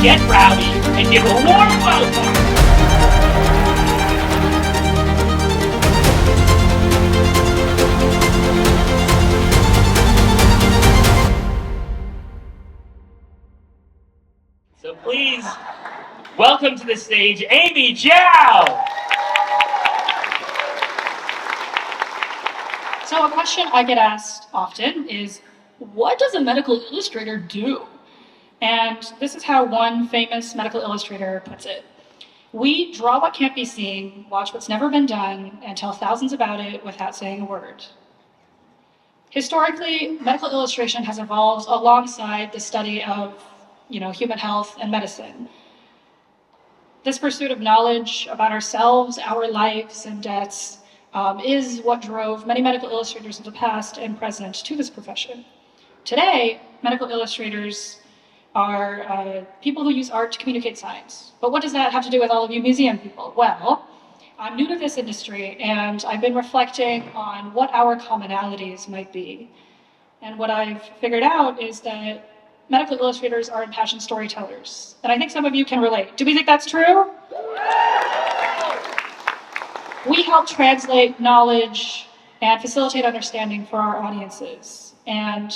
get rowdy, and give a warm welcome. So please, welcome to the stage, Amy Jiao. So a question I get asked often is, what does a medical illustrator do? And this is how one famous medical illustrator puts it. We draw what can't be seen, watch what's never been done, and tell thousands about it without saying a word. Historically, medical illustration has evolved alongside the study of human health and medicine. This pursuit of knowledge about ourselves, our lives, and deaths is what drove many medical illustrators of the past and present to this profession. Today, medical illustrators are people who use art to communicate science. But what does that have to do with all of you museum people? Well, I'm new to this industry, and I've been reflecting on what our commonalities might be. And what I've figured out is that medical illustrators are impassioned storytellers. And I think some of you can relate. Do we think that's true? We help translate knowledge and facilitate understanding for our audiences. And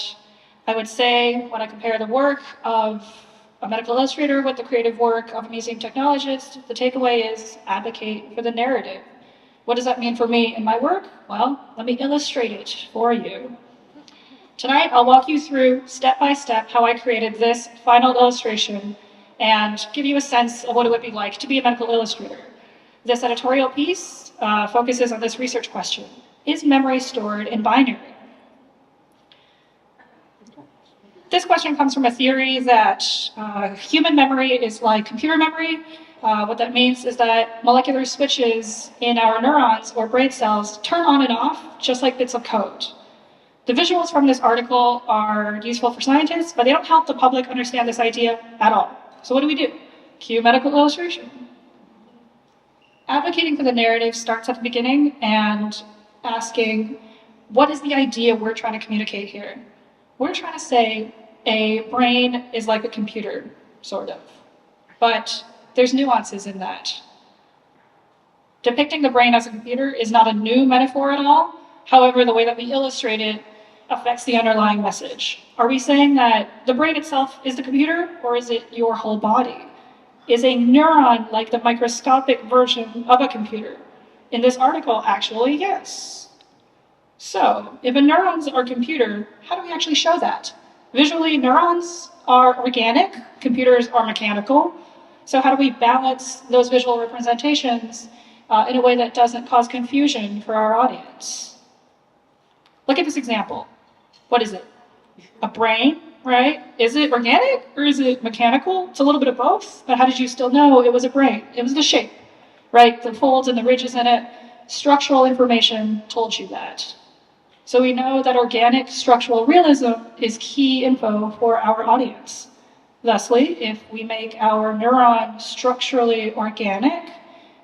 I would say, when I compare the work of a medical illustrator with the creative work of a museum technologist, the takeaway is advocate for the narrative. What does that mean for me in my work? Well, let me illustrate it for you. Tonight, I'll walk you through step by step how I created this final illustration and give you a sense of what it would be like to be a medical illustrator. This editorial piece focuses on this research question: is memory stored in binary? This question comes from a theory that human memory is like computer memory. What that means is that molecular switches in our neurons or brain cells turn on and off just like bits of code. The visuals from this article are useful for scientists, but they don't help the public understand this idea at all. So what do? Cue medical illustration. Advocating for the narrative starts at the beginning and asking, what is the idea we're trying to communicate here? We're trying to say a brain is like a computer, sort of. But there's nuances in that. Depicting the brain as a computer is not a new metaphor at all. However, the way that we illustrate it affects the underlying message. Are we saying that the brain itself is the computer, or is it your whole body? Is a neuron like the microscopic version of a computer? In this article, actually, yes. So, if a neuron's our computer, how do we actually show that? Visually, neurons are organic, computers are mechanical. So how do we balance those visual representations in a way that doesn't cause confusion for our audience? Look at this example. What is it? A brain, right? Is it organic or is it mechanical? It's a little bit of both, but how did you still know it was a brain? It was the shape, right? The folds and the ridges in it. Structural information told you that. So we know that organic structural realism is key info for our audience. Thusly, if we make our neuron structurally organic,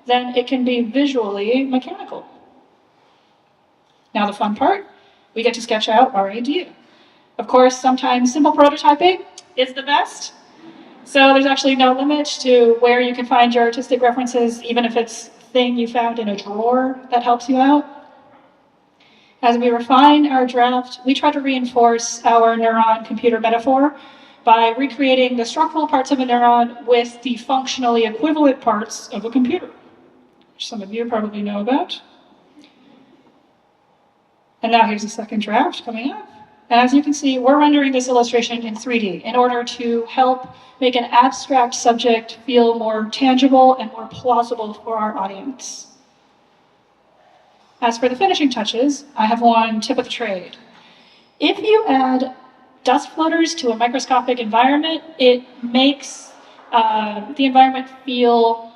then it can be visually mechanical. Now the fun part, we get to sketch out our idea. Of course, sometimes simple prototyping is the best. So there's actually no limit to where you can find your artistic references, even if it's a thing you found in a drawer that helps you out. As we refine our draft, we try to reinforce our neuron-computer metaphor by recreating the structural parts of a neuron with the functionally equivalent parts of a computer, which some of you probably know about. And now here's the second draft coming up. And as you can see, we're rendering this illustration in 3D in order to help make an abstract subject feel more tangible and more plausible for our audience. As for the finishing touches, I have one tip of the trade. If you add dust floaters to a microscopic environment, it makes the environment feel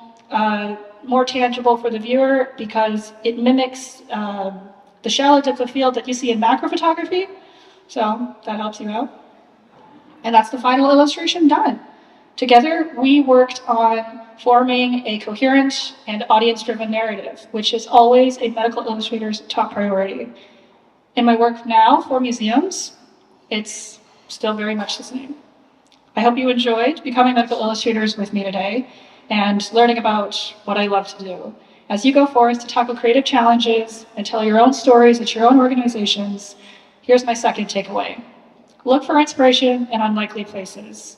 more tangible for the viewer because it mimics the shallow depth of field that you see in macro photography. So that helps you out. And that's the final illustration done. Together, we worked on forming a coherent and audience-driven narrative, which is always a medical illustrator's top priority. In my work now for museums, it's still very much the same. I hope you enjoyed becoming medical illustrators with me today and learning about what I love to do. As you go forth to tackle creative challenges and tell your own stories at your own organizations, here's my second takeaway. Look for inspiration in unlikely places.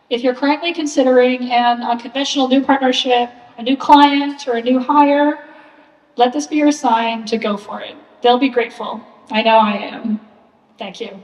If you're currently considering an unconventional new partnership, a new client, or a new hire, let this be your sign to go for it. They'll be grateful. I know I am. Thank you.